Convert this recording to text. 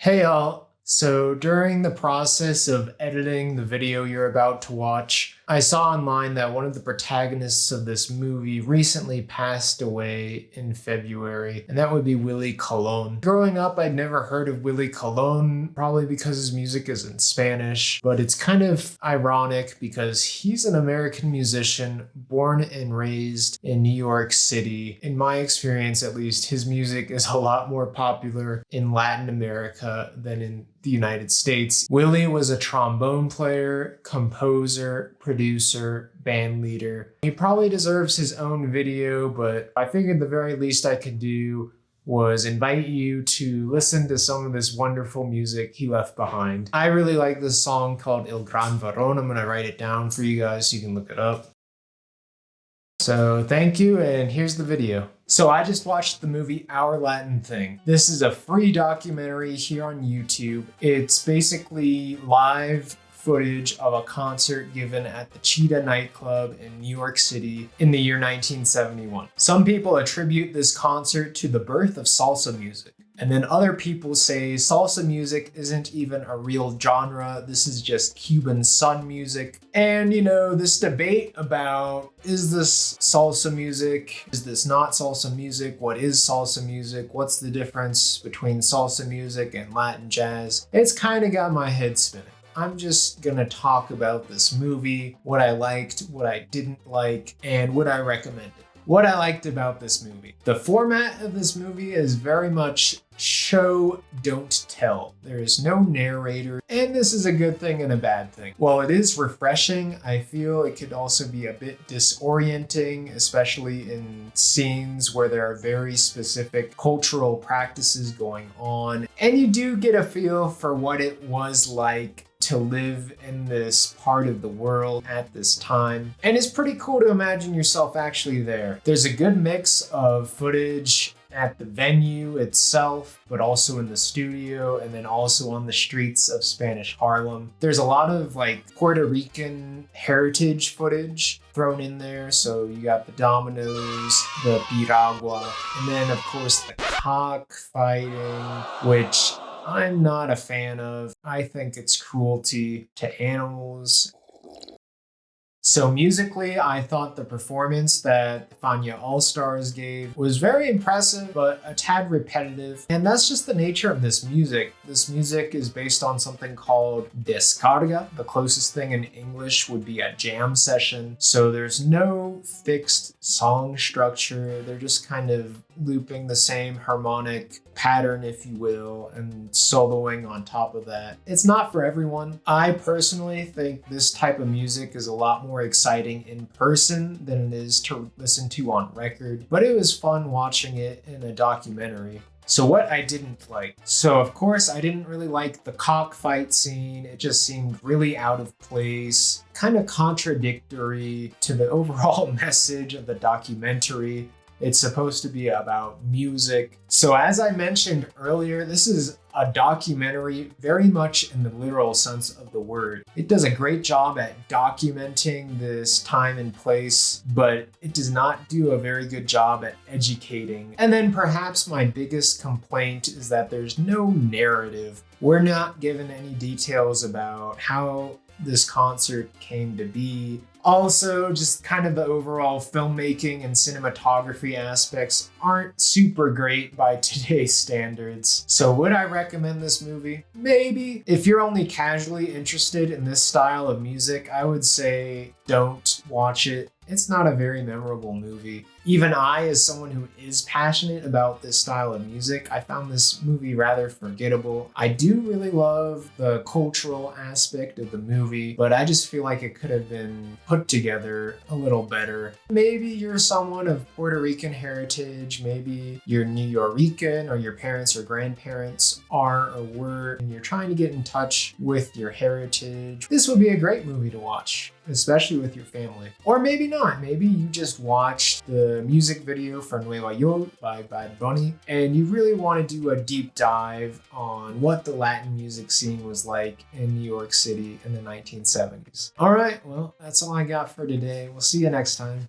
Hey y'all! So during the process of editing the video you're about to watch, I saw online that one of the protagonists of this movie recently passed away in February, and that would be Willie Colón. Growing up, I'd never heard of Willie Colón, probably because his music is in Spanish, but it's kind of ironic because he's an American musician born and raised in New York City. In my experience, at least, his music is a lot more popular in Latin America than in the United States. Willie was a trombone player, composer, producer, band leader. He probably deserves his own video, but I figured the very least I could do was invite you to listen to some of this wonderful music he left behind. I really like this song called El Gran Varón. I'm gonna write it down for you guys so you can look it up. So thank you, and here's the video. So I just watched the movie Our Latin Thing. This is a free documentary here on YouTube. It's basically live footage of a concert given at the Cheetah nightclub in New York City in the year 1971. Some people attribute this concert to the birth of salsa music. And then other people say salsa music isn't even a real genre. This is just Cuban sun music. And this debate about, is this salsa music? Is this not salsa music? What is salsa music? What's the difference between salsa music and Latin jazz? It's kind of got my head spinning. I'm just gonna talk about this movie, what I liked, what I didn't like, and what I recommended. What I liked about this movie. The format of this movie is very much show, don't tell. There is no narrator, and this is a good thing and a bad thing. While it is refreshing, I feel it could also be a bit disorienting, especially in scenes where there are very specific cultural practices going on, and you do get a feel for what it was like to live in this part of the world at this time. And it's pretty cool to imagine yourself actually there. There's a good mix of footage at the venue itself, but also in the studio, and then also on the streets of Spanish Harlem. There's a lot of Puerto Rican heritage footage thrown in there. So you got the dominoes, the piragua, and then of course the cockfighting, which I'm not a fan of. I think it's cruelty to animals. So musically, I thought the performance that Fania All-Stars gave was very impressive, but a tad repetitive. And that's just the nature of this music. This music is based on something called descarga. The closest thing in English would be a jam session. So there's no fixed song structure. They're just kind of looping the same harmonic pattern, if you will, and soloing on top of that. It's not for everyone. I personally think this type of music is a lot more exciting in person than it is to listen to on record, but it was fun watching it in a documentary. So what I didn't like. So of course I didn't really like the cockfight scene. It just seemed really out of place, kind of contradictory to the overall message of the documentary. It's supposed to be about music. So as I mentioned earlier, this is a documentary very much in the literal sense of the word. It does a great job at documenting this time and place, but it does not do a very good job at educating. And then perhaps my biggest complaint is that there's no narrative. We're not given any details about how this concert came to be. Also, just kind of the overall filmmaking and cinematography aspects aren't super great by today's standards. So would I recommend this movie? Maybe. If you're only casually interested in this style of music, I would say don't watch it. It's not a very memorable movie. Even I, as someone who is passionate about this style of music, I found this movie rather forgettable. I do really love the cultural aspect of the movie, but I just feel like it could have been put together a little better. Maybe you're someone of Puerto Rican heritage, maybe you're Nuyorican, or your parents or grandparents are or were, and you're trying to get in touch with your heritage. This would be a great movie to watch, especially with your family. Or maybe not. Maybe you just watched the music video for Nueva York by Bad Bunny, and you really want to do a deep dive on what the Latin music scene was like in New York City in the 1970s. All right, well, that's all I got for today. We'll see you next time.